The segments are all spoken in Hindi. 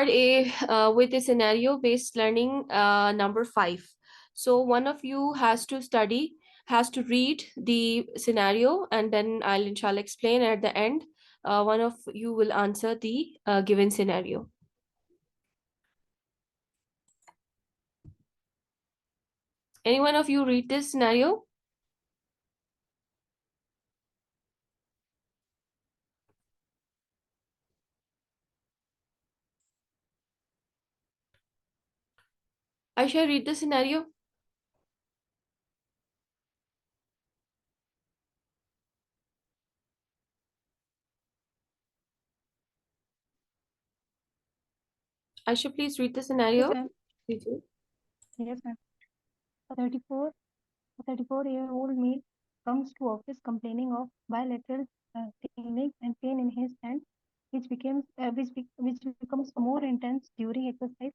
With a scenario based learning number 5. So one of you has to read the scenario, and then I'll inshallah explain at the end. One of you will answer the given scenario. Any one of you read this scenario? I shall read the scenario. Aisha, please read the scenario. Yes, ma'am. Yes, ma'am. A 34-year-old male comes to office complaining of bilateral tingling and pain in his hand, which becomes more intense during exercise.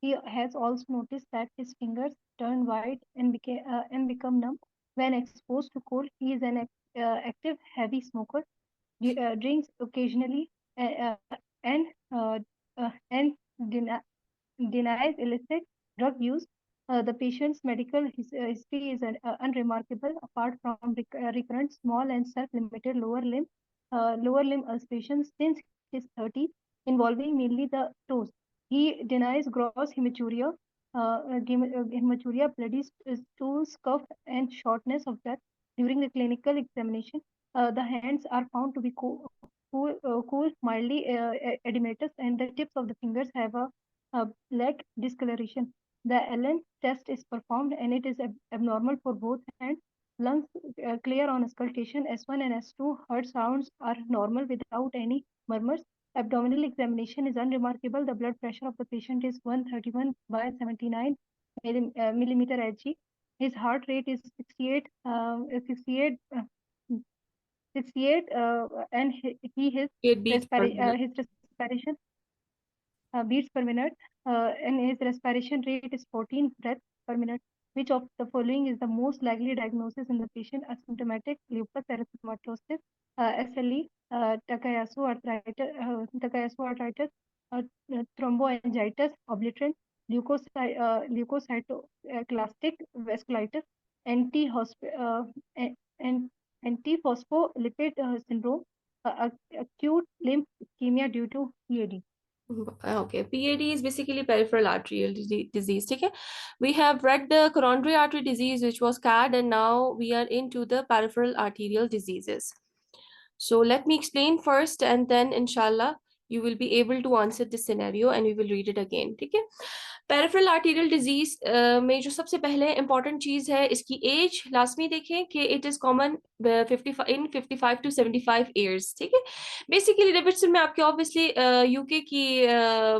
He has also noticed that his fingers turn white and become numb when exposed to cold. He is an active heavy smoker, drinks occasionally, uh, uh, and uh, and denies illicit drug use. The patient's medical history is unremarkable, apart from recurrent small and self-limited lower limb ulcerations since his 30s, involving mainly the toes. He denies gross hematuria, bloody stools, cough, and shortness of breath. During the clinical examination, the hands are found to be cool, mildly edematous, and the tips of the fingers have a black discoloration. The Allen test is performed and it is abnormal for both hands. Lungs clear on auscultation. S1 and S2 heart sounds are normal without any murmurs. Abdominal examination is unremarkable. The blood pressure of the patient is 131 by 79 millimeter Hg. His heart rate is 68, 68 and It beats per minute. his respiration beats per minute, and his respiration rate is 14 breaths per minute. Which of the following is the most likely diagnosis in the patient? Asymptomatic lupus erythematosus, SLE, Takayasu arthritis, thromboangiitis obliterans, leukocytoclastic vasculitis, and antiphospholipid syndrome, acute limb ischemia due to EAD. Okay, PAD is basically peripheral arterial disease. Okay, we have read the coronary artery disease, which was CAD, and now we are into the peripheral arterial diseases. So let me explain first, and then inshallah you will be able to answer this scenario and we will read it again. ठीक है, पेरिफेरल आर्टीरियल डिजीज में जो सबसे पहले इंपॉर्टेंट चीज है इसकी एज लाजमी देखें कि it is common 55 to 75 years. ठीक है, बेसिकली डेविडसन में आपके ऑब्वियसली यूके की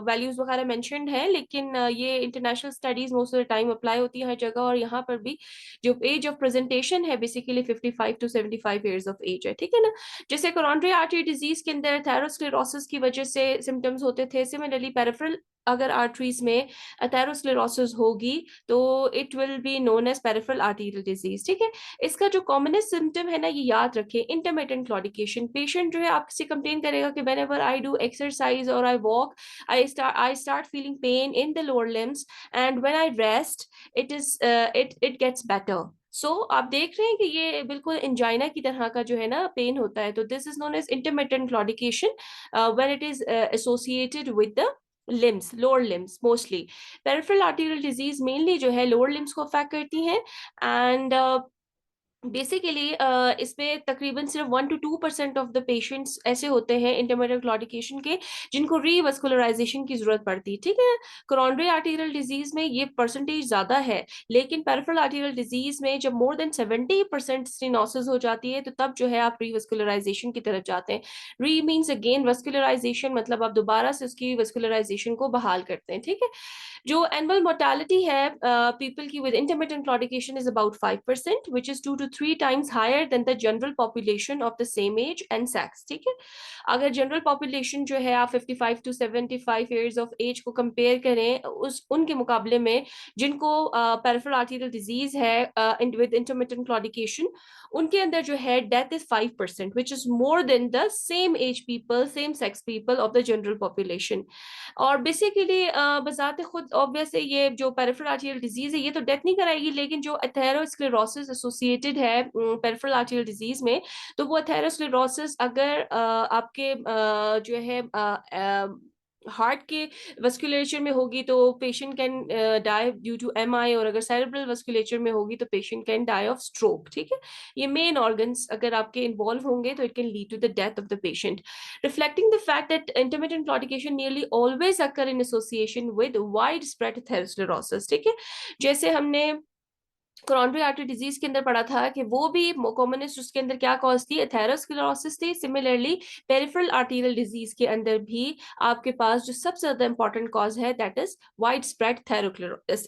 वैल्यूज वगैरह मेंशन्ड है, लेकिन ये international studies most of the time apply होती है हर जगह, और यहाँ पर भी जो एज ऑफ प्रेजेंटेशन है basically 55 to 75 years of age है. ठीक है ना, जैसे कोरोनरी आर्टरी डिजीज के अंदर एथेरोस्क्लेरोसिस की वजह से सिम्टम्स होते थे, सिमिलरली पेरिफेरल अगर आर्टरीज में एथेरोस्क्लेरोसिस होगी तो it will be known as peripheral arterial disease. ठीक है, इसका जो कॉमनेस्ट सिम्टम है ना, ये याद रखें, इंटरमिटेंट क्लॉडिकेशन. पेशेंट जो है आपसे कंप्लेन करेगा कि व्हेनेवर आई डू एक्सरसाइज और I walk, I start feeling pain in the lower limbs, and when I rest it gets better. So आप देख रहे हैं कि ये बिल्कुल इंजाइना की तरह का जो है ना पेन होता है. तो this is known as intermittent claudication when it is associated with the limbs, lower limbs mostly. Peripheral arterial disease mainly जो है लोअर लिम्स को अफेक्ट करती हैं, एंड बेसिकली इसमें तकरीबन सिर्फ 1 to 2% ऑफ द पेशेंट्स ऐसे होते हैं इंटरमिटेंट क्लॉडिकेशन के जिनको रीवस्कुलराइजेशन की जरूरत पड़ती है. ठीक है, कोरोनरी आर्टीरियल डिजीज में ये परसेंटेज ज्यादा है, लेकिन पेरिफेरल आर्टीरियल डिजीज में जब मोर देन 70% स्टेनोसिस हो जाती है तो तब जो है आप रीवस्कुलराइजेशन की तरफ जाते हैं. री मीन्स अगेन वस्कुलराइजेशन, मतलब आप दोबारा से उसकी वस्कुलराइजेशन को बहाल करते हैं. ठीक है, जो एनुअल मोर्टालिटी है पीपल की with intermittent claudication is about 5%, which is 2 to 3 times higher than the general population of the same age and sex. ठीक है, अगर जनरल पॉपुलेशन जो है आप 55 to 75 ईयर्स ऑफ एज को कंपेयर करें उस उनके मुकाबले में जिनको पेरिफेरल आर्टेरियल डिजीज है विद इंटरमिटेंट क्लॉडिकेशन, उनके अंदर जो है death is 5%, which is more than the same age people, same sex people of the general population. और बेसिकली बजाते खुद ऑब्वियस है ये जो पेरिफेरल आर्टेरियल डिजीज है ये तो डेथ नहीं कराएगी, लेकिन जो एथेरोस्क्लेरोसिस एसोसिएटेड है पेरिफेरल आर्टेरियल डिजीज में, तो वो एथेरोस्क्लेरोसिस अगर आपके जो है हार्ट के वस्कुलेचर में होगी तो patient can die due to MI, और अगर सेरेब्रल वस्कुलेचर में होगी तो patient can die of stroke. ठीक है, ये मेन ऑर्गन्स अगर आपके इन्वॉल्व होंगे तो it can lead to the death of the patient, reflecting the fact that intermittent claudication nearly always occur in association with wide spread atherosclerosis. ठीक है, जैसे हमने कोरोनरी आर्टरी डिजीज के अंदर पढ़ा था कि वो भी कॉमनेस्ट उसके अंदर क्या कॉज थी, एथेरोस्क्लेरोसिस थी। सिमिलरली पेरिफेरल आर्टेरियल डिजीज के अंदर भी आपके पास जो सबसे ज्यादा इंपॉर्टेंट कॉज है that is wide spread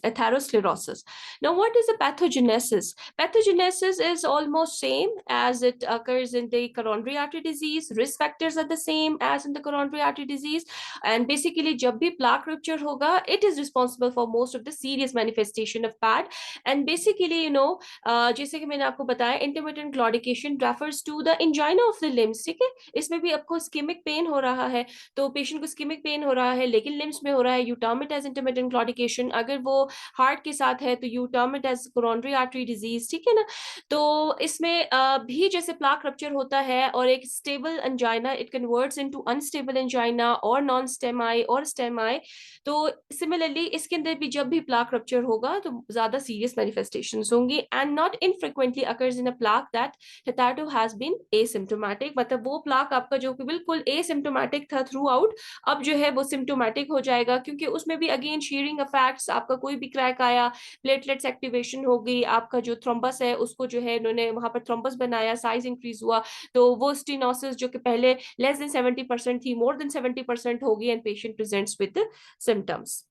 atherosclerosis. Now what is the pathogenesis? Pathogenesis is almost same as it occurs in the coronary artery disease. Risk factors are the same as in the coronary artery disease, and basically जब भी plaque rupture होगा it is responsible for most of the serious manifestation of PAD. And basically जैसे कि मैंने आपको बताया intermittent claudication refers to the angina of the limbs. ठीक है, इसमें भी आपको स्कीमिक पेन हो रहा है, तो पेशेंट को स्कीमिक पेन हो रहा है लेकिन लिम्स में हो रहा है, you term it as intermittent claudication. अगर वो हार्ट के साथ है तो you term it as coronary artery disease. ठीक है ना, तो इसमें भी जैसे प्लाक रप्चर होता है और एक stable angina it converts into unstable angina और नॉन स्टेम आई और स्टेम आई, तो सिमिलरली इसके अंदर भी जब भी प्लाक रप्चर होगा तो ज्यादा सीरियस मैनिफेस्टेशंस होंगी, and not infrequently occurs in a plaque that hitherto has been asymptomatic. मतलब वो प्लाक आपका जो कि बिल्कुल एसिम्प्टोमेटिक था थ्रू आउट, अब जो है वो सिम्प्टोमेटिक हो जाएगा, क्योंकि उसमें भी अगेन शीयरिंग इफेक्ट्स, आपका कोई भी क्रैक आया, प्लेटलेट्स एक्टिवेशन हो गई, आपका जो थ्रोम्बस है उसको जो है इन्होंने वहां पर थ्रोम्बस बनाया, साइज इंक्रीज हुआ, तो वो स्टेनोसिस जो कि पहले लेस देन 70% थी मोर देन 70% होगी, and patient presents with symptoms.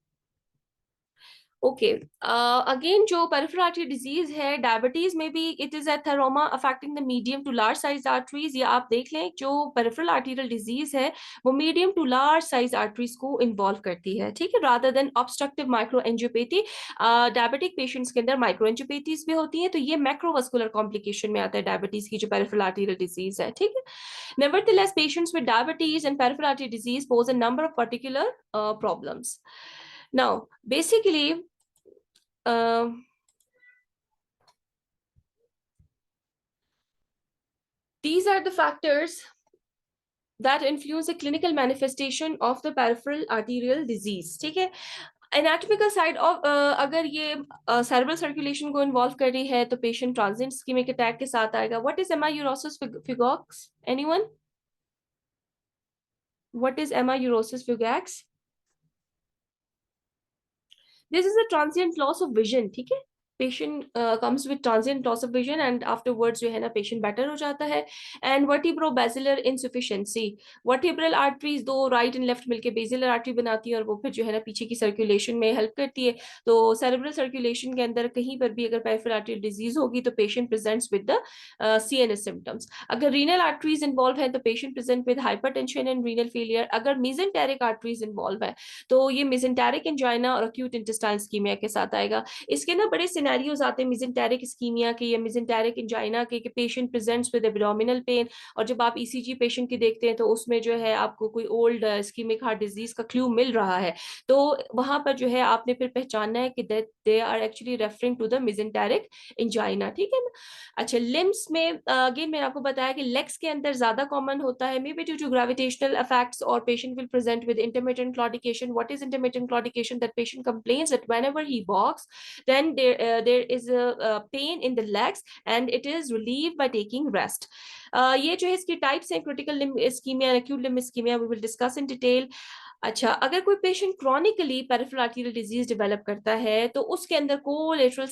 Okay, again जो पेरिफेरल आर्टरी डिजीज है डायबिटीज में भी it is atheroma affecting the medium to large size arteries. ये आप देख लें जो पेरिफेरल आर्टेरियल डिजीज है वो medium to large size arteries को इन्वॉल्व करती है। ठीक है, rather than obstructive micro angiopathy. Diabetic patients के अंदर माइक्रो एंजियोपैथीज भी होती है, तो ये मैक्रोवास्कुलर कॉम्प्लिकेशन में आता है डायबिटीज की जो पेरिफेरल आर्टेरियल डिजीज है। ठीक है, nevertheless patients with diabetes and peripheral artery disease pose a number of particular problems. Now basically these are the factors that influence the clinical manifestation of the peripheral arterial disease. ठीक है, एनाटॉमिकल साइड ऑफ अगर ये सेरेब्रल सर्कुलेशन को इन्वॉल्व कर रही है तो पेशेंट ट्रांजिएंट इस्केमिक अटैक के साथ आएगा। What is amaurosis fugax? Anyone? What is amaurosis fugax? This is a transient loss of vision. ठीक है, patient comes with transient loss of vision and afterwards जो है ना patient better हो जाता है। and vertebrobasilar insufficiency, vertebral arteries दो right and left मिलके basilar artery बनाती है और वो फिर जो है ना पीछे की circulation में help करती है। तो cerebral circulation के अंदर कहीं पर भी अगर peripheral artery disease होगी तो patient presents with the CNS symptoms। अगर renal arteries involved है तो patient present with hypertension and renal failure। अगर mesenteric arteries involved है तो ये mesenteric angina और acute intestinal ischemia के साथ आएगा। इसके ना बड़े सिनेरियोज आते हैं mesenteric ischemia के या mesenteric angina के कि patient presents with abdominal pain, और जब आप ईसीजी पेशेंट की देखते हैं तो उसमें जो है आपको कोई ओल्ड ischemic हार्ट डिजीज का क्लू मिल रहा है, तो वहां पर जो है आपने फिर पहचानना है कि they are actually referring to the mesenteric angina। ठीक है ना, अच्छा लिम्स में अगेन मैंने आपको बताया कि लेग्स के अंदर ज्यादा कॉमन होता है, may be due to gravitational effects, और patient will present with intermittent claudication. What is intermittent claudication? That patient complains that whenever he walks then there is a pain in the legs and it is relieved by taking rest. ये जो है इसकी टाइप्स हैं, critical limb ischaemia, acute limb ischaemia, we will discuss in detail. अच्छा, अगर कोई patient chronically peripheral arterial disease develop करता है तो उसके अंदर कोलेटरल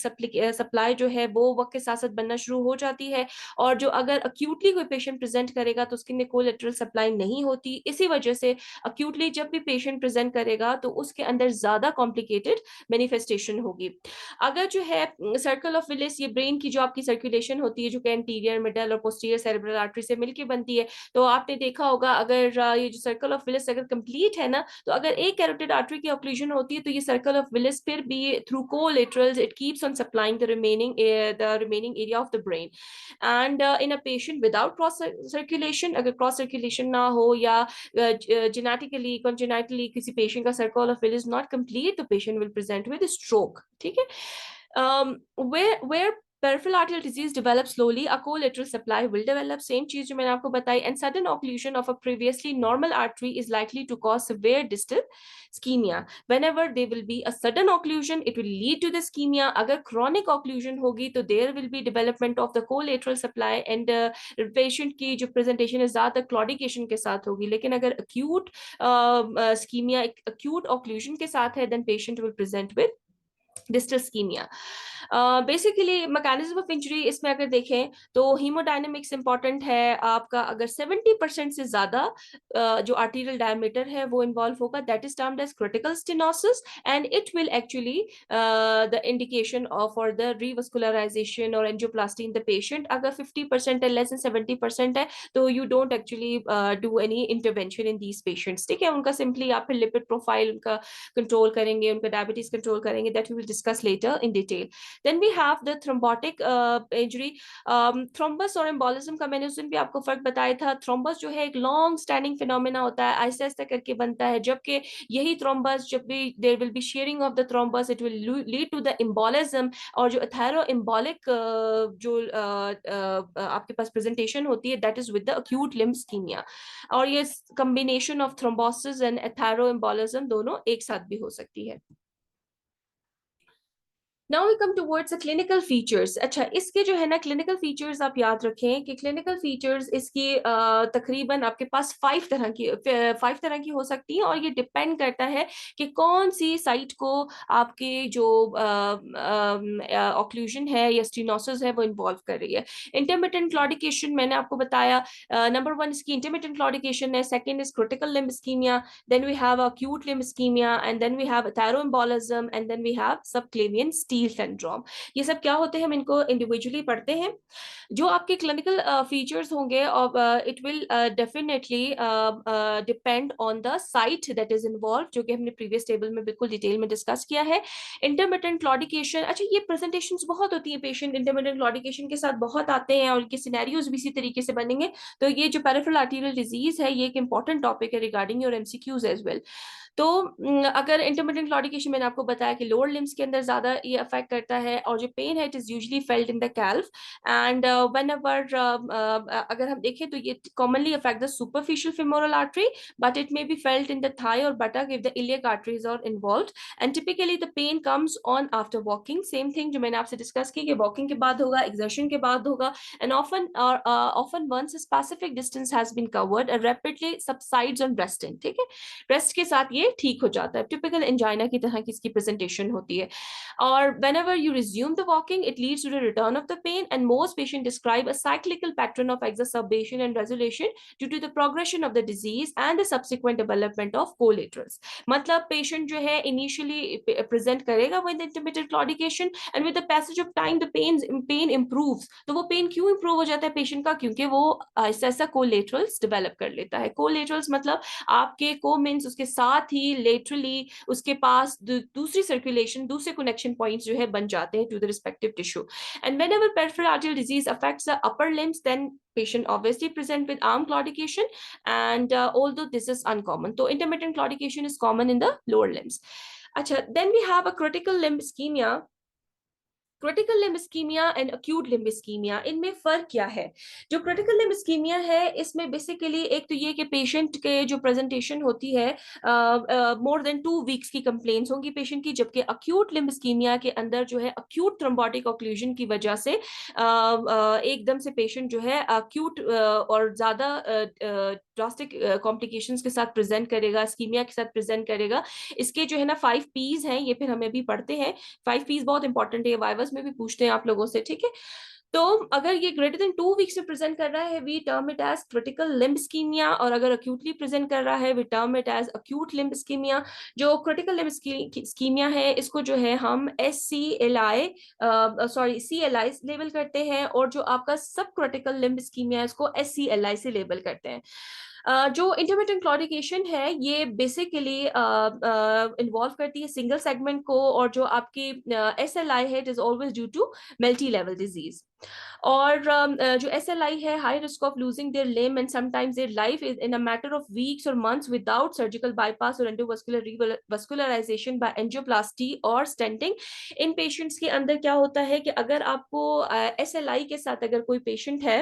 सप्लाई जो है वो वक्त के साथ साथ बनना शुरू हो जाती है, और जो अगर अक्यूटली कोई पेशेंट प्रेजेंट करेगा तो उसके अंदर कोलेटरल सप्लाई नहीं होती। इसी वजह से अक्यूटली जब भी पेशेंट प्रेजेंट करेगा तो उसके अंदर ज्यादा कॉम्प्लिकेटेड मैनिफेस्टेशन होगी। अगर जो है सर्कल ऑफ विलिस, ये ब्रेन की जो आपकी सर्कुलेशन होती है जो कि एंटीरियर, मिडल और पोस्टीरियर सेरेब्रल आर्टरी से मिलकर बनती है, तो आपने देखा होगा अगर ये जो सर्कल ऑफ विलिस अगर कंप्लीट है ना, तो अगर एक कैरोटिड आर्टरी की ऑक्लूजन होती है तो ये सर्कल ऑफ विलिस फिर भी through collaterals it keeps on supplying the remaining area of the brain. And in a patient without cross circulation, अगर क्रॉस सर्कुलेशन ना हो या जेनेटिकली कंजेनिटली किसी पेशेंट का circle of Willis not complete, तो patient will present with stroke. ठीक है। Where peripheral arterial disease develops slowly, a collateral supply will develop, same चीज जो मैंने आपको बताई, and sudden occlusion of a previously normal artery is likely to cause severe distal ischemia. Whenever there will be a sudden occlusion, it will lead to the ischemia. अगर chronic occlusion होगी तो there will be development of the collateral supply, and patient की जो presentation है ज्यादा claudication के साथ होगी। लेकिन अगर acute ischemia, acute occlusion के साथ है, then patient will present with distal ischaemia. Basically mechanism of injury इसमें अगर देखें तो हीमोडायनेमिक्स इंपॉर्टेंट है आपका। अगर 70% से ज्यादा जो आर्टीरियल डायमीटर है वो इन्वॉल्व होगा, that is termed as critical stenosis, and it will actually the indication of for the revascularisation और एंजियोप्लास्टी इन द पेशेंट। अगर 50% है, लेस देन 70% है, तो you don't actually do any intervention in these patients. ठीक है, उनका सिंपली आप फिर लिपिड प्रोफाइल उनका कंट्रोल करेंगे, उनका डायबिटीज कंट्रोल करेंगे, that we will discuss later in detail. Then we have the thrombotic injury. Thrombus और एम्बोलिज्म का मैंने उस दिन भी आपको फर्क बताया था। थ्रोम्बस जो है एक लॉन्ग स्टैंडिंग फिनोमेना होता है, आहिस्ता आहिस्ता करके बनता है, जबकि यही थ्रोम्बस जब भी there will be shearing of the thrombus it will lead to the embolism. और जो एथेरो एम्बोलिक जो आपके पास प्रेजेंटेशन होती है that is with the acute limb ischaemia. और ये combination of thrombosis and athero embolism दोनों एक साथ भी हो सकती है। Now we come towards the clinical features. अच्छा, इसके जो है ना क्लिनिकल फीचर्स आप याद रखें कि क्लिनिकल फीचर्स इसकी तकरीबन आपके पास 5 तरह की हो सकती हैं, और ये डिपेंड करता है कि कौन सी साइट को आपके जो ऑक्लूजन है या स्टेनोसिस है वो इन्वॉल्व कर रही है। इंटरमिटेंट क्लॉडिकेशन मैंने आपको बताया, नंबर 1 इसकी इंटरमिटेंट क्लॉडिकेशन है, second is critical limb ischaemia, then we have acute limb ischemia, and then we have thromboembolism, and then we have subclavian steal syndrome। ये सब क्या होते हैं हम इनको इंडिविजुअली पढ़ते हैं। जो आपके क्लिनिकल फीचर्स होंगे और it will definitely depend on the site that is involve, जो कि हमने प्रीवियस टेबल में बिल्कुल डिटेल में डिस्कस किया है। इंटरमिटेंट क्लॉडिकेशन, अच्छा ये प्रेजेंटेशंस बहुत होती है, पेशेंट इंटरमिटेंट क्लॉडिकेशन के साथ बहुत आते हैं और उनके सिनेरियोज भी इसी तरीके से बनेंगे। तो ये जो पेरिफेरल आर्टेरियल डिजीज है ये एक इंपॉर्टेंट टॉपिक है regarding your MCQs as well. तो अगर इंटरमिटेंट क्लॉडिकेशन मैंने आपको बताया कि लोअर लिम्स के अंदर ज्यादा ये अफेक्ट करता है, और जो पेन है it is usually felt in the calf, and whenever अगर हम देखें तो ये commonly affect the superficial femoral artery, but it may be felt in the thigh or buttock if the iliac arteries are involved, and typically the pain comes on after walking। same thing जो मैंने आपसे डिस्कस की कि वॉकिंग के बाद होगा, एक्सर्शन के बाद होगा, and often once a specific distance has been covered rapidly subsides on resting। ठीक है, रेस्ट के साथ ये ठीक हो जाता है, टिपिकल एंजाइना की तरह की इसकी प्रेजेंटेशन होती है। और whenever you resume the walking it leads to the return of the pain, and most patients describe a cyclical pattern of exacerbation and resolution due to the progression of the disease and the subsequent development of collaterals। मतलब पेशेंट जो है इनिशियली प्रेजेंट करेगा with intermittent claudication, and with the passage of time the pain improves। तो वो पेन क्यों इंप्रूव हो जाता है पेशेंट का? क्योंकि वो ऐसा ऐसा कोलेटरल्स डेवलप कर लेता है। कोलेटरल्स मतलब आपके को मीन्स उसके साथ ही लेटरली उसके पास दूसरी सर्कुलेशन, दूसरे कनेक्शन पॉइंट्स जो है बन जाते हैं to the respective tissue. And whenever peripheral arterial disease affects the upper limbs then patient obviously present with arm claudication, and although this is uncommon, so intermittent claudication is common in the lower limbs। अच्छा, then we have a critical limb ischemia। Critical limb ischaemia and acute limb ischaemia, इनमें फर्क क्या है? जो क्रिटिकल लिम्ब इस्कीमिया है इसमें बेसिकली एक तो ये कि पेशेंट के जो प्रेजेंटेशन होती है मोर देन 2 वीक्स की कंप्लेंट्स होंगी पेशेंट की, जबकि अक्यूट लिम्ब इस्कीमिया के अंदर जो है अक्यूट थ्रोम्बोटिक ऑक्लूजन की वजह से एकदम से पेशेंट जो है अक्यूट और ज्यादा ड्रास्टिक कॉम्प्लिकेशंस के साथ प्रेजेंट करेगा, स्कीमिया के साथ प्रेजेंट करेगा। इसके जो है ना 5 पीज हैं, ये फिर हमें अभी पढ़ते हैं। 5 पीज बहुत इंपॉर्टेंट है, वाइवस में भी पूछते हैं आप लोगों से, ठीक है। तो अगर ये ग्रेटर देन 2 वीक्स में प्रेजेंट कर रहा है, we term it as critical limb ischaemia, और अगर अक्यूटली प्रेजेंट कर रहा है, we term it as acute limb ischaemia. जो क्रिटिकल लिम्ब इस्कीमिया है, इसको जो है हम SCLI CLI लेबल करते हैं, और जो आपका सब क्रिटिकल लिम्ब इस्कीमिया है, इसको SCLI से लेबल करते हैं। जो इंटरमिटेंट क्लॉडिकेशन है, ये बेसिकली इन्वॉल्व करती है सिंगल सेगमेंट को, और जो आपकी SLI है, it is always due to multi level disease. और जो SLI है, high risk of losing their limb and sometimes their life is in a matter of weeks और मंथ्स विदाउट सर्जिकल बाईपास और एंडोवास्कुलर रिवस्कुलराइजेशन बाय एंजियोप्लास्टी और स्टेंटिंग। इन पेशेंट्स के अंदर क्या होता है कि अगर आपको SLI के साथ अगर कोई पेशेंट है,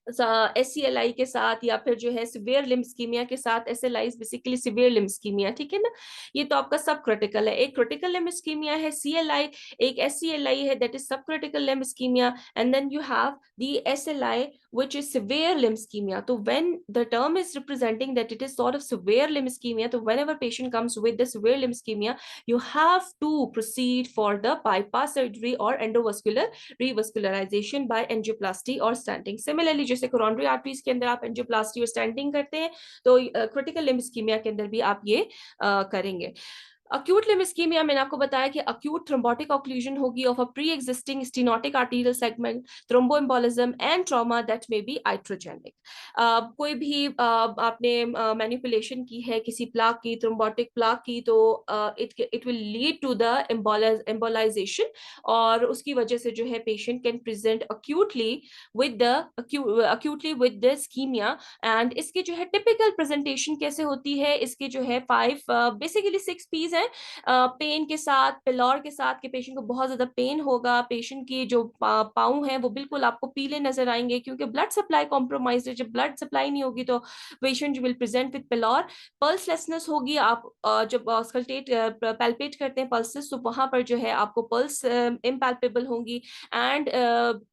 SCLI के साथ, या फिर जो है सिवियर लिम्ब इस्कीमिया के साथ, SLI is basically severe limb ischaemia, ठीक है ना। ये तो आपका सब क्रिटिकल है। एक क्रिटिकल लिम्ब इस्कीमिया है CLI, एक SCLI है, that is sub critical limb ischaemia, and then you have the SLI which is severe limb ischemia. So when the term is representing that it is sort of severe limb ischemia, so whenever patient comes with the severe limb ischemia, you have to proceed for the bypass surgery or endovascular revascularization by angioplasty or stenting. Similarly, जैसे कोरोनरी आर्टरीज के अंदर आप एंजियोप्लास्टी और स्टेंटिंग करते हैं, तो क्रिटिकल लिम्ब इस्कीमिया के अंदर भी आप ये करेंगे। अक्यूट लिम्ब इस्कीमिया, मैंने आपको बताया कि अक्यूट थ्रोम्बोटिक ऑक्लूजन होगी of a pre existing stenotic arterial segment, thromboembolism and trauma that may be iatrogenic. कोई भी आपने मैनिपुलेशन की है किसी प्लाक की, थ्रोम्बोटिक प्लाक की, तो it will lead to the embolisation, और उसकी वजह से जो है patient can present acutely with the ischaemia. And इसके जो है टिपिकल प्रेजेंटेशन कैसे होती है, इसके जो है 5 बेसिकली 6 पीस हैं। पेन के साथ, पिलौर के साथ, के पेशेंट को बहुत ज्यादा पेन होगा, पेशेंट की जो पाँव हैं वो बिल्कुल आपको पीले नजर आएंगे, क्योंकि ब्लड सप्लाई कॉम्प्रोमाइज है। जब ब्लड सप्लाई नहीं होगी तो पेशेंट विल प्रेजेंट विद पिलौर। पल्सलेसनेस होगी, आप जब ऑस्कल्टेट पैल्पेट करते हैं पल्सेस, तो वहां पर जो है आपको पल्स इम्पैल्पेबल होंगी। एंड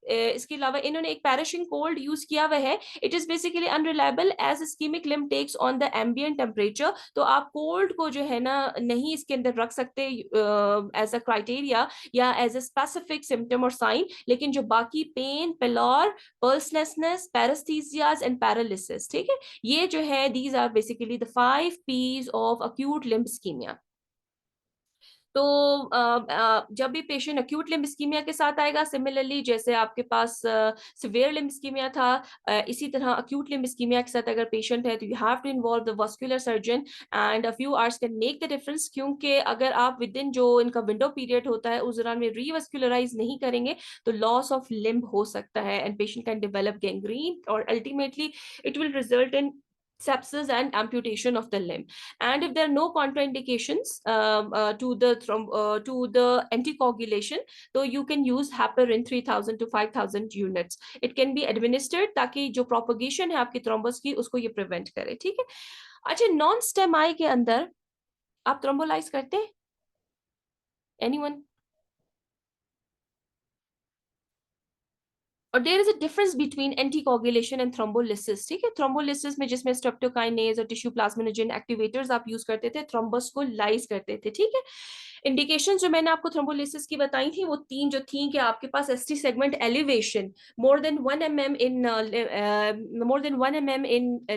इसके अलावा इन्होंने एक पैराशिंग कोल्ड यूज किया हुआ है। It is basically unreliable as ischaemic limb takes on the ambient temperature. तो आप कोल्ड को जो है ना नहीं इसके अंदर रख सकते एज अ क्राइटेरिया या एज अ स्पेसिफिक सिम्टम और साइन, लेकिन जो बाकी pain, pallor, pulselessness, paraesthesias and paralysis, ठीक है, ये जो है these are basically the 5 Ps of acute limb ischaemia. तो जब भी पेशेंट अक्यूट लिम्ब इस्कीमिया के साथ आएगा, सिमिलरली जैसे आपके पास सिवियर लिम्ब इस्कीमिया था, इसी तरह अक्यूट लिम्ब इस्कीमिया के साथ अगर पेशेंट है, तो you have to involve the vascular surgeon, and a few hours can make the difference. क्योंकि अगर आप विद इन जो इनका विंडो पीरियड होता है उस दौरान में रीवस्कुलराइज नहीं करेंगे, तो लॉस ऑफ लिम्ब हो सकता है, and patient can develop gangrene, और ultimately it will result in sepsis and amputation of the limb. And if there are no contraindications to the anticoagulation, so you can use heparin 3000 to 5000 units. It can be administered ताकि जो propagation है आपकी थ्रोम्बस की उसको ये prevent करे, ठीक है। अच्छा, नॉन स्टेम आई के अंदर आप थ्रोम्बोलाइज करते हैं? एनीवन? और there is a difference between anticoagulation and thrombolysis, ठीक है। थ्रोम्बोलिसिस में जिसमें स्ट्रेप्टोकाइनेज और टिश्यू प्लाज्मिनोजेन एक्टिवेटर्स आप यूज करते थे, थ्रोम्बस को लाइज करते थे, ठीक है। इंडिकेशन जो मैंने आपको थ्रोम्बोलिसिस की बताई थी, वो 3 जो थी, कि आपके पास ST segment elevation more than 1 mm in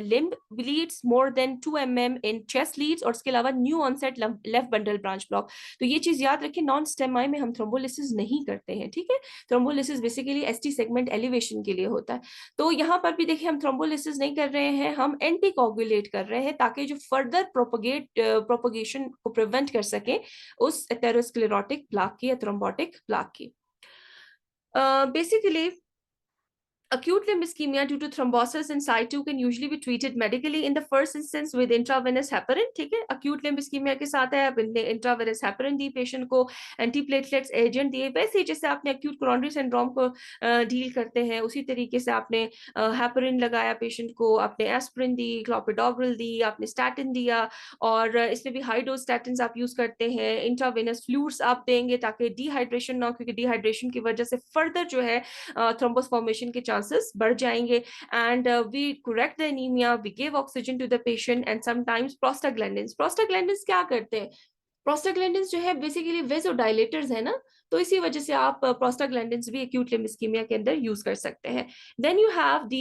limb bleeds, more than 2 mm in chest leads, और इसके अलावा new onset left bundle branch block. तो ये चीज याद रखिए, नॉन स्टेम आई में हम थ्रोम्बोलिसिस नहीं करते हैं, ठीक है। Thrombolysis basically ST segment elevation के लिए होता है। तो यहाँ पर भी देखिए, हम थ्रोम्बोलिसिस नहीं कर रहे हैं, हम एंटीकोगुलेट कर रहे हैं, ताकि जो फर्दर प्रोपोगेशन को प्रिवेंट कर सके उस एथेरोस्क्लेरोटिक प्लाक की या थ्रोम्बोटिक प्लाक की। Basically acute limb ischemia due to thrombosis in situ can usually be treated medically in the first instance with intravenous heparin, ठीक है। acute limb ischemia के साथ है, आपने intravenous heparin दी पेशेंट को, एंटीप्लेटलेट्स एजेंट दिए, वैसे ही जैसे आपने acute coronary syndrome को डील करते हैं, उसी तरीके से आपने हेपरिन लगाया पेशेंट को, आपने एस्पिरिन दी, क्लोपिडोग्रिल दी, आपने स्टैटिन दिया, और इसमें भी हाई डोज स्टैटिन आप यूज करते हैं। इंट्रावेनस फ्लूइड्स आप देंगे ताकि डिहाइड्रेशन ना हो, क्योंकि डिहाइड्रेशन की वजह से फर्दर जो है थ्रोम्बोस फॉर्मेशन के चांस चांसेस बढ़ जाएंगे, and we correct the anaemia, we give oxygen to the patient, and sometimes prostaglandins क्या करते हैं? प्रोस्टाग्लैंडिन्स जो है बेसिकली वेसोडाइलेटर्स है ना, तो इसी वजह से आप प्रोस्टाग्लैंडिन्स भी एक्यूट लिम्ब इस्कीमिया के अंदर यूज कर सकते हैं. Then you have the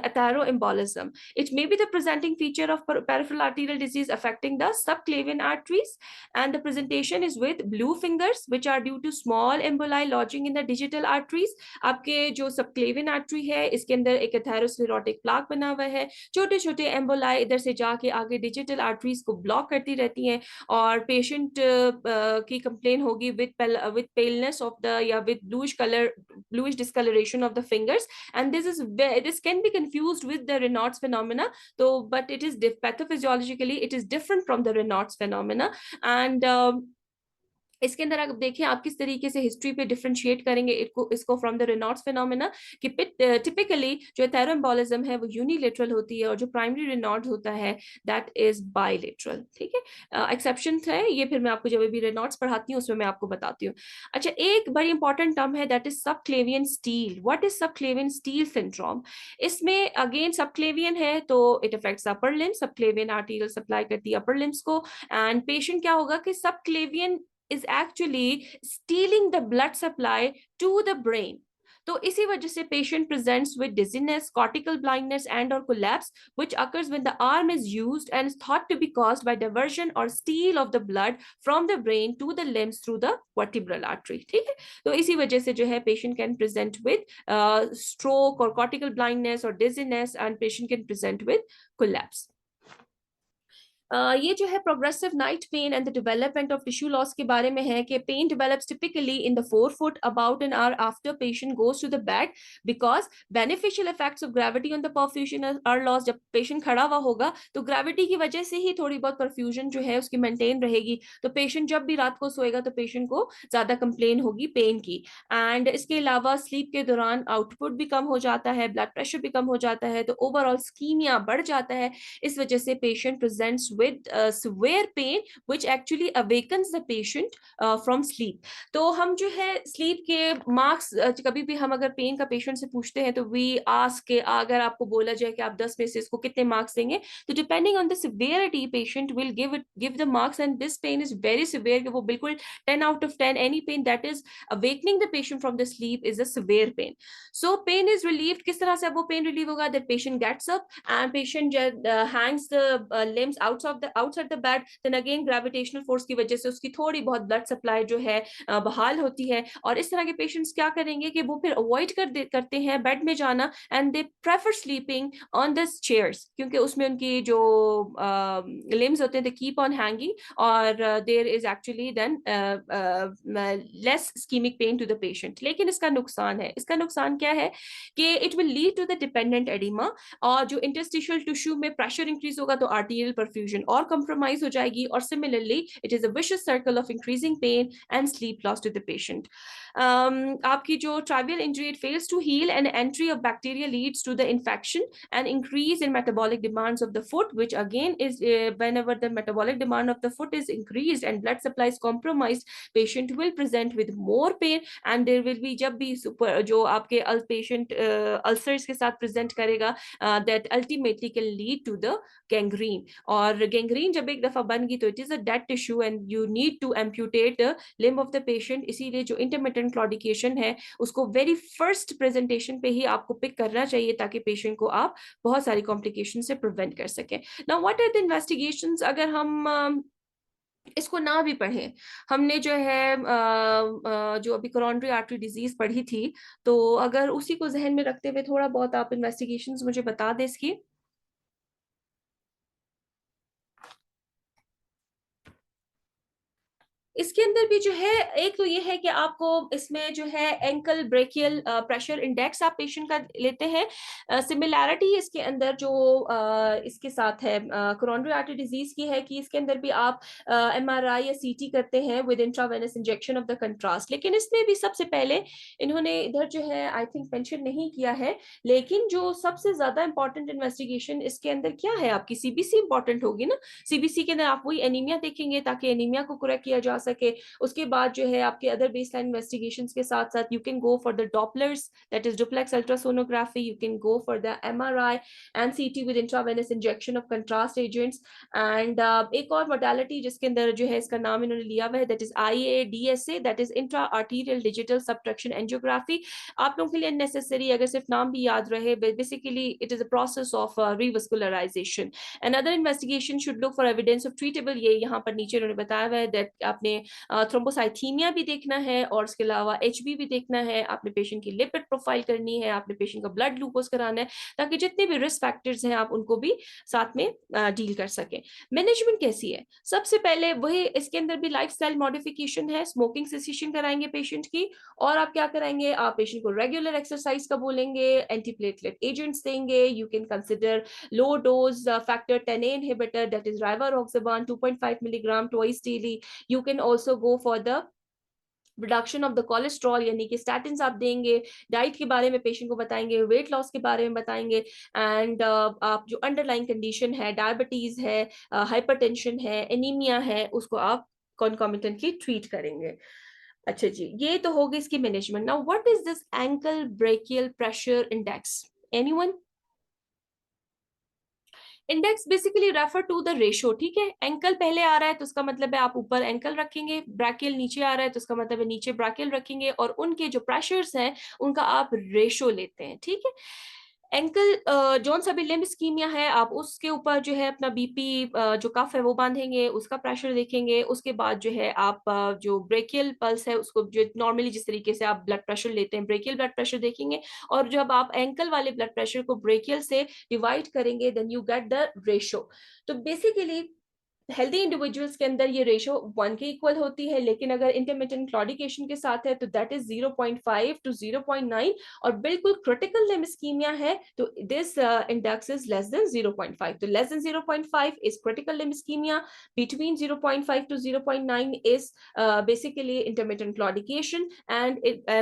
atheroembolism. It may be the presenting feature of peripheral arterial disease affecting the subclavian arteries, and the presentation is with blue fingers, which are due to small emboli lodging in the digital arteries. आपके जो सबक्लेवियन आर्टरी है इसके अंदर एक एथेरोस्क्लेरोटिक प्लाक बना हुआ है, छोटे छोटे एम्बोलाई इधर से जाके आगे डिजिटल आर्टरीज को ब्लॉक करती रहती हैं, और पेशेंट की कंप्लेन होगी विद पेलनेस ऑफ द या with bluish discolouration of the fingers, and this can be confused with the Raynaud's phenomena, so but it is pathophysiologically it is different from the Raynaud's phenomena. And इसके अंदर आप देखें आप किस तरीके से हिस्ट्री पे डिफरेंशिएट करेंगे इसको फ्रॉम द रेनॉल्ड्स फिनोमेना, कि टिपिकली जो एथेरोएम्बोलिज्म है वो यूनिलेटरल होती है, और जो प्राइमरी रेनॉल्ड्स होता है दैट इज बायलेटरल. ठीक है, एक्सेप्शन है ये, फिर मैं आपको जब भी रेनॉल्ड्स पढ़ाती हूँ उसमें मैं आपको बताती हूँ. अच्छा, एक बड़ी इंपॉर्टेंट टर्म है that is subclavian steel. What is subclavian steel syndrome? इसमें अगेन सबक्लेवियन है तो it affects upper limb, subclavian arterial supply करती है अपर लिम्ब्स को, एंड पेशेंट क्या होगा कि subclavian is actually stealing the blood supply to the brain. तो इसी वजह से patient presents with dizziness, cortical blindness and or collapse, which occurs when the arm is used and is thought to be caused by diversion or steal of the blood from the brain to the limbs through the vertebral artery. ठीक है, तो इसी वजह से जो है patient can present with stroke or cortical blindness or dizziness, and patient can present with collapse. ये जो है progressive night pain and the development of tissue loss के बारे में है कि pain develops typically in the forefoot about an hour after patient goes to the bed, because beneficial effects of gravity on the perfusion are lost. जब पेशेंट खड़ा हुआ होगा तो ग्रेविटी की वजह से ही थोड़ी बहुत परफ्यूजन जो है उसकी मेंटेन रहेगी, तो पेशेंट जब भी रात को सोएगा तो पेशेंट को ज्यादा कंप्लेन होगी पेन की. एंड इसके अलावा स्लीप के दौरान आउटपुट भी कम हो जाता है, ब्लड प्रेशर भी कम हो जाता है, तो ओवरऑल स्कीमिया बढ़ जाता है. इस वजह से patient presents with severe pain which actually awakens the patient from sleep. तो हम जो है स्लीप के मार्क्स कभी भी हम अगर पेन का पेशेंट से पूछते हैं तो वी आस्क के अगर आपको बोला जाए कि आप 10 में से इसको कितने मार्क्स देंगे, तो depending on the severity patient will give the marks, and this pain is very severe कि वो बिल्कुल 10 out of 10. Any pain that is awakening the patient from the sleep is a severe pain. So pain is relieved. किस तरह से वो पेन रिलीव होगा? That patient gets up and patient hangs the limbs outside the bed. Then again gravitational force की वजह से उसकी थोड़ी बहुत ब्लड सप्लाई जो है बहाल होती है, और इस तरह के पेशेंट्स क्या करेंगे कि वो फिर अवॉइड करते हैं बेड में जाना, and they prefer sleeping on the chairs, क्योंकि उसमें उनकी जो लिम्स होते हैं दे कीप ऑन हैंगिंग, और there is actually then less ischaemic pain to the patient. लेकिन इसका नुकसान है. इसका नुकसान क्या है कि it will lead to the dependent oedema, और जो इंटरस्टिशियल टिश्यू में प्रेशर इंक्रीज होगा तो आर्टीरियल परफ्यूजन और कंप्रोमाइज हो जाएगी, और similarly it is a vicious circle of increasing pain and sleep loss to the patient. आपकी जो trivial injury it fails to heal, and entry of bacteria leads to the infection and increase in metabolic demands of the foot, which again is whenever the metabolic demand of the foot is increased and blood supply is compromised, patient will present with more pain, and there will be जब भी जो आपके पेशेंट अल्सर्स के साथ प्रेजेंट करेगा that ultimately can lead to the gangrene. और gangrene जब एक दफा बन गई तो it is a dead tissue and you need to amputate the limb of the patient. इसीलिए जो intermittent claudication है उसको very first presentation पे ही आपको पिक करना चाहिए ताकि पेशेंट को आप बहुत सारी कॉम्प्लिकेशन से प्रिवेंट कर सकें. Now what are the investigations? अगर हम इसको ना भी पढ़ें, हमने जो है जो अभी कोरोनरी आर्टरी डिजीज पढ़ी थी, तो अगर उसी को जहन में रखते हुए थोड़ा बहुत आप इन्वेस्टिगेशंस मुझे बता दें इसकी. इसके अंदर भी जो है एक तो ये है कि आपको इसमें जो है एंकल ब्रेकियल प्रेशर इंडेक्स आप पेशेंट का लेते हैं. सिमिलैरिटी इसके अंदर जो इसके साथ है कोरोनरी आर्टरी डिजीज की है कि इसके अंदर भी आप एमआरआई या सीटी करते हैं with intravenous injection of the contrast. लेकिन इसमें भी सबसे पहले इन्होंने इधर जो है आई थिंक मेंशन नहीं किया है, लेकिन जो सबसे ज्यादा इंपॉर्टेंट इन्वेस्टिगेशन इसके अंदर क्या है, आपकी सीबीसी इंपॉर्टेंट होगी ना. सीबीसी के अंदर आप वही एनीमिया देखेंगे ताकि एनीमिया को करेक्ट किया जा सके। उसके बाद जो है आपके अदर बेसलाइन इन्वेस्टिगेशंस के साथ साथ you can go for the Doppler's, that is duplex ultrasonography, you can go for the MRI and CT with intravenous injection of contrast agents. And एक और मोडालिटी जिसके अंदर जो है इसका नाम इन्होंने लिया हुआ है, that is IADSA, that is intra arterial digital subtraction angiography. आप लोगों के लिए नेसेसरी, अगर सिर्फ नाम भी याद रहे, basically it is a process of revascularisation. Another investigation should look for evidence of treatable, ये यहाँ पर नीचे उन्होंने बताया हुआ है that आपने थ्रोम्बोसाइथीमिया भी देखना है और उसके अलावा HB भी देखना है, आपने पेशेंट की लिपिड प्रोफाइल करनी है, आपने पेशेंट का ब्लड ग्लूकोज कराना है, ताकि जितने भी रिस्क फैक्टर्स हैं आप उनको भी साथ में डील कर सकें। मैनेजमेंट कैसी है? सबसे पहले वही इसके अंदर भी लाइफस्टाइल मॉडिफिकेशन है, स्मोकिंग सेसेशन कराएंगे पेशेंट की, और आप क्या कराएंगे, आप पेशेंट को रेगुलर एक्सरसाइज का बोलेंगे, एंटीप्लेटलेट एजेंट्स देंगे, you can consider low dose factor 10A inhibitor, that is rivaroxaban 2.5 milligram twice daily. You can also go for the reduction of the cholesterol, यानी कि स्टैटिन्स आप देंगे, डाइट के बारे में पेशेंट को बताएंगे, वेट लॉस के बारे में बताएंगे, एंड आप जो अंडरलाइन कंडीशन है, डायबिटीज है, हाइपरटेंशन है, एनीमिया है, उसको आप कॉन्कॉमिटेंटली ट्रीट करेंगे। अच्छा जी, ये तो होगी इसकी management. Now what is this ankle brachial pressure index? Anyone? Index basically refer to the ratio, ठीक है। एंकल पहले आ रहा है तो उसका मतलब है आप ऊपर एंकल रखेंगे, ब्रैकियल नीचे आ रहा है तो उसका मतलब है नीचे ब्रैकियल रखेंगे, और उनके जो प्रेशर्स हैं उनका आप रेशो लेते हैं, ठीक है। एंकल जोन सा भी लिम्ब इस्कीमिया है, आप उसके ऊपर जो है अपना बीपी जो कफ है वो बांधेंगे, उसका प्रेशर देखेंगे। उसके बाद जो है आप जो ब्रेकियल पल्स है उसको, जो नॉर्मली जिस तरीके से आप ब्लड प्रेशर लेते हैं, ब्रेकियल ब्लड प्रेशर देखेंगे, और जब आप एंकल वाले ब्लड प्रेशर को ब्रेकियल से डिवाइड करेंगे, then you get the ratio. तो बेसिकली हेल्दी इंडिविजुअल्स के अंदर ये रेशो 1 के इक्वल होती है, लेकिन अगर इंटरमिटेंट क्लॉडिकेशन के साथ है तो दैट इज 0.5 to 0.9, और बिल्कुल क्रिटिकल लिम्ब इस्कीमिया है तो this index is less than 0.5। तो less than 0.5 is critical limb ischemia, between 0.5 to 0.9 is basically intermittent claudication, and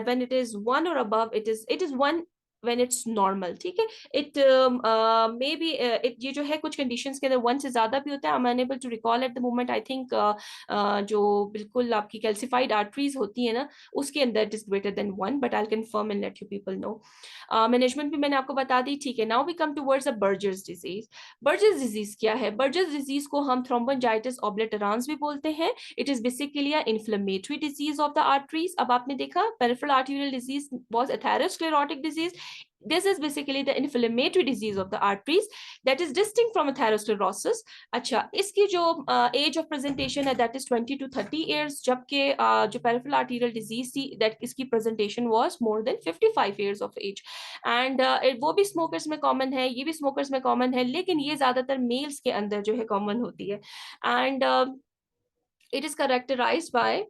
when it is 1 or above, it is 1 when it's normal, ठीक है। it maybe it, ये जो है कुछ conditions के अंदर 1 से ज्यादा भी होता है। I'm unable to recall at the moment, I think जो बिल्कुल आपकी calcified arteries होती है ना, उसके अंदर it is greater than 1, but I'll confirm and let you people know. Management भी मैंने आपको बता दी, ठीक है। Now we come towards the Burgers disease. Burgers disease क्या है? Burgers disease को हम thromboangiitis obliterans भी बोलते हैं। It is basically an inflammatory disease of the arteries. अब आपने देखा peripheral arterial disease was atherosclerotic disease. This is basically the inflammatory disease of the arteries that is distinct from atherosclerosis. अच्छा, इसकी जो age of presentation है that is 20 to 30 years, जबकि जो peripheral arterial disease थी that इसकी presentation was more than 55 years of age. And वो भी smokers में common है, ये भी smokers में common है, लेकिन ये ज्यादातर males के अंदर जो है common होती है। And it is characterized by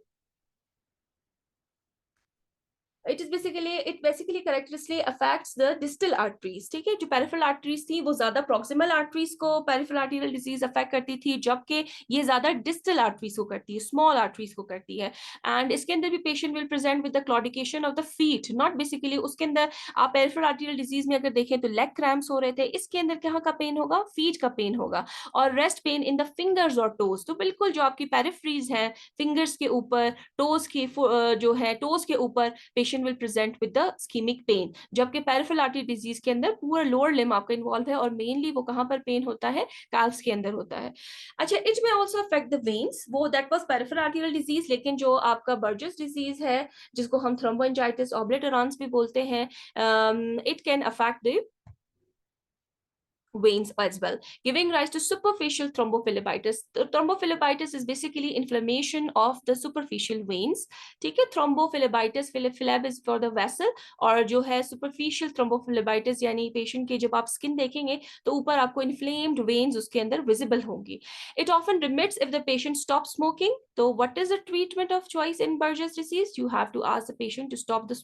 it basically characteristically affects the distal arteries, ठीक है। जो peripheral arteries थी वो ज्यादा proximal arteries को peripheral arterial disease affect करती थी, जबकि ये ज्यादा distal arteries को करती है, small arteries को करती है। and इसके अंदर भी patient will present with the claudication of the feet, not basically उसके अंदर आप peripheral arterial disease में अगर देखें तो leg cramps हो रहे थे, इसके अंदर कहाँ का पेन होगा? feet का पेन होगा, और rest pain in the fingers or toes। तो बिल्कुल जो आपकी peripheries हैं, fingers के ऊपर, toes की जो है toes के ऊपर patient will present with the ischemic pain, जबकि peripheral artery disease के अंदर पूरा lower limb आपका involved है, और mainly वो कहाँ पर pain होता है? calves के अंदर होता है। अच्छा, it may also affect the veins, वो that was peripheral arterial disease, लेकिन जो आपका Burgess disease है जिसको हम thromboangiitis obliterans भी बोलते हैं, it can affect the veins as well, giving rise to superficial thrombophlebitis. Thrombophlebitis is basically inflammation of the superficial veins, ठीक है। thrombophlebitis, phlegb is for the vessel, और जो है superficial thrombophlebitis यानी पेशेंट के जब आप स्किन देखेंगे तो ऊपर आपको inflamed veins उसके अंदर visible होंगी। It often remits if the patient stops smoking. तो what is the treatment of choice in Burgess disease? You have to ask the patient to stop the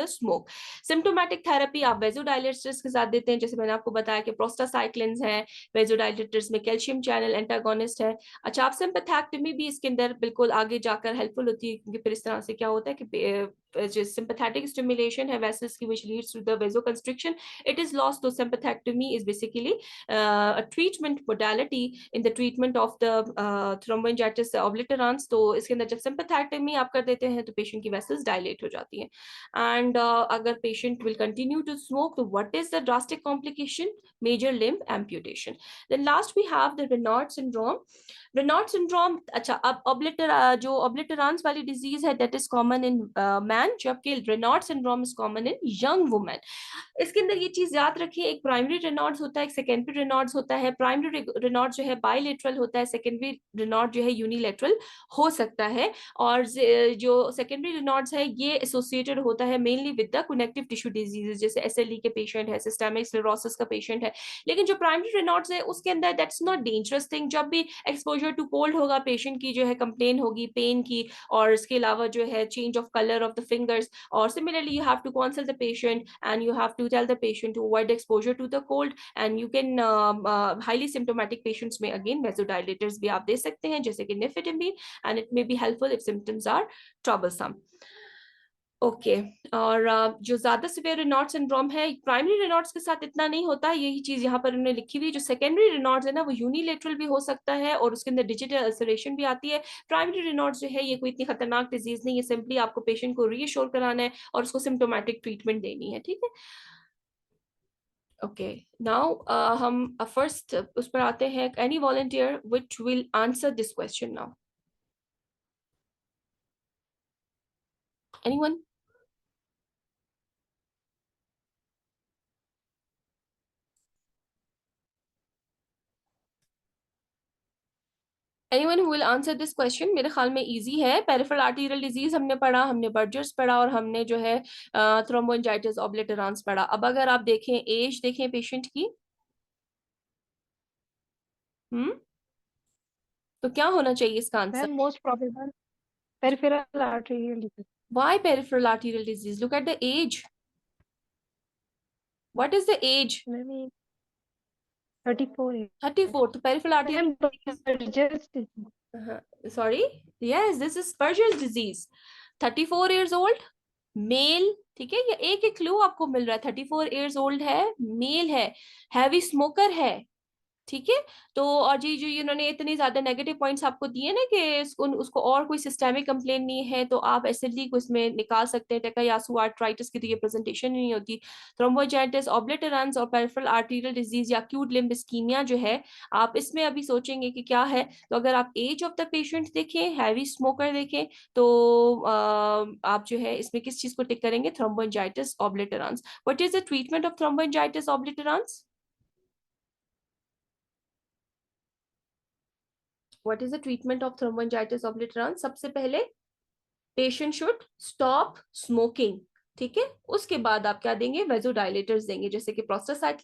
smoke, symptomatic therapy आप vasodilators के साथ देते हैं, जैसे मैंने आपको आपको बताया कि प्रोस्टासाइक्लिन्स हैं, वेजोडाइलेटर्स में कैल्शियम चैनल एंटागोनिस्ट है। अच्छा, आप सिंपैथेक्टमी भी इसके अंदर बिल्कुल आगे जाकर हेल्पफुल होती है, क्योंकि फिर इस तरह से क्या होता है कि जो sympathetic stimulation है vessels की, which leads to the vasoconstriction, it is lost. So sympathectomy is basically a treatment modality in the treatment of the thromboangiitis obliterans. तो इसके अंदर जब sympathectomy आप कर देते हैं तो patient की vessels dilate हो जाती हैं। And अगर patient will continue to smoke, तो what is the drastic complication? Major limb amputation. Then last we have the Raynaud syndrome. Raynaud syndrome, अच्छा, अब जो ऑब्लिटरांस वाली डिजीज है that is common in men, जबकि Raynaud syndrome is common in young women. इसके अंदर ये चीज याद रखिए, एक प्राइमरी रेनॉल्ड्स होता है, एक सेकेंडरी रेनॉल्ड्स होता है। प्राइमरी रेनॉल्ड्स जो है बाइलेटरल होता है, सेकेंडरी रेनॉल्ड जो है यूनिलेटरल हो सकता है। और जो सेकेंडरी रेनॉल्ड्स है ये एसोसिएटेड होता है mainly with the connective tissue diseases, जैसे एसएलई के पेशेंट है, सिस्टेमिक स्क्लेरोसिस का पेशेंट है। लेकिन जो प्राइमरी रेनॉल्ड्स है उसके अंदर दैट्स नॉट डेंजरस थिंग। जब भी एक्सपोजर टू कोल्ड होगा, पेशेंट की जो है कंप्लेन होगी पेन की, और इसके अलावा जो है change of colour of the fingers, और similarly you have to consult the patient and you have to tell the patient to avoid exposure to the cold, and you can highly symptomatic patients में again vasodilators भी आप दे सकते हैं, जैसे कि nifedipine, and it may be helpful if symptoms are troublesome. Okay और जो ज्यादा सिवियर रेनॉल्ड सिंड्रोम है, प्राइमरी रेनॉल्ड्स के साथ इतना नहीं होता है, यही चीज यहाँ पर उन्होंने लिखी हुई। जो सेकेंडरी रेनॉल्ड्स है ना, वो यूनिलेटरल भी हो सकता है और उसके अंदर डिजिटल अल्सरेशन भी आती है। प्राइमरी रेनॉल्ड्स जो है ये कोई इतनी खतरनाक डिजीज नहीं है, सिंपली आपको पेशेंट को रीअश्योर कराना है और उसको सिम्टोमेटिक ट्रीटमेंट देनी है, ठीक है। ओके, नाउ हम फर्स्ट उस पर आते हैं, any volunteer which will answer this question now? Anyone? Anyone who will answer this question? मेरे ख्याल में इजी है। पेरिफेरल आर्टीरियल डिजीज हमने पढ़ा, हमने बर्जर्स पढ़ा, और हमने जो है थ्रोम्बोएंजाइटिस ऑब्लिटरांस पढ़ा। अब अगर आप देखें, एज देखें पेशेंट की, तो क्या होना चाहिए इसका answer? Then most probable peripheral arterial disease. Why peripheral arterial disease? Look at the age. What is the age? Maybe 34 years. 34. तो peripheral arterial Burgess disease. sorry, yes, this is Buerger's disease. 34 years old, mail, ठीक है। ये एक एक क्लू आपको मिल रहा है। 34 years old है, मेल है, हैवी स्मोकर है, ठीक है। तो और जी जो इन्होंने इतनी ज्यादा नेगेटिव पॉइंट्स आपको दिए ना कि उसको और कोई सिस्टेमिक कंप्लेन नहीं है, तो आप एसएलई को इसमें निकाल सकते हैं। टेकायासु आर्थराइटिस की तो ये प्रेजेंटेशन नहीं होती। थ्रोम्बोजाइटिस ऑब्लिटरांस और पेरिफेरल आर्टीरियल डिजीज या एक्यूट लिम्ब इस्कीमिया जो है, आप इसमें अभी सोचेंगे कि क्या है। तो अगर आप एज ऑफ द पेशेंट देखें, हैवी स्मोकर देखें, तो आप जो है इसमें किस चीज को टिक करेंगे? Thromboangiitis obliterans. What is the treatment of thromboangiitis obliterans? What is the treatment of thromboangiitis obliterans? सबसे पहले पेशेंट शुड स्टॉप स्मोकिंग, ठीक है। उसके बाद आप क्या देंगे? वेजोडाइलेटर्स देंगे, जैसे कि प्रोस्टासाइक्लिन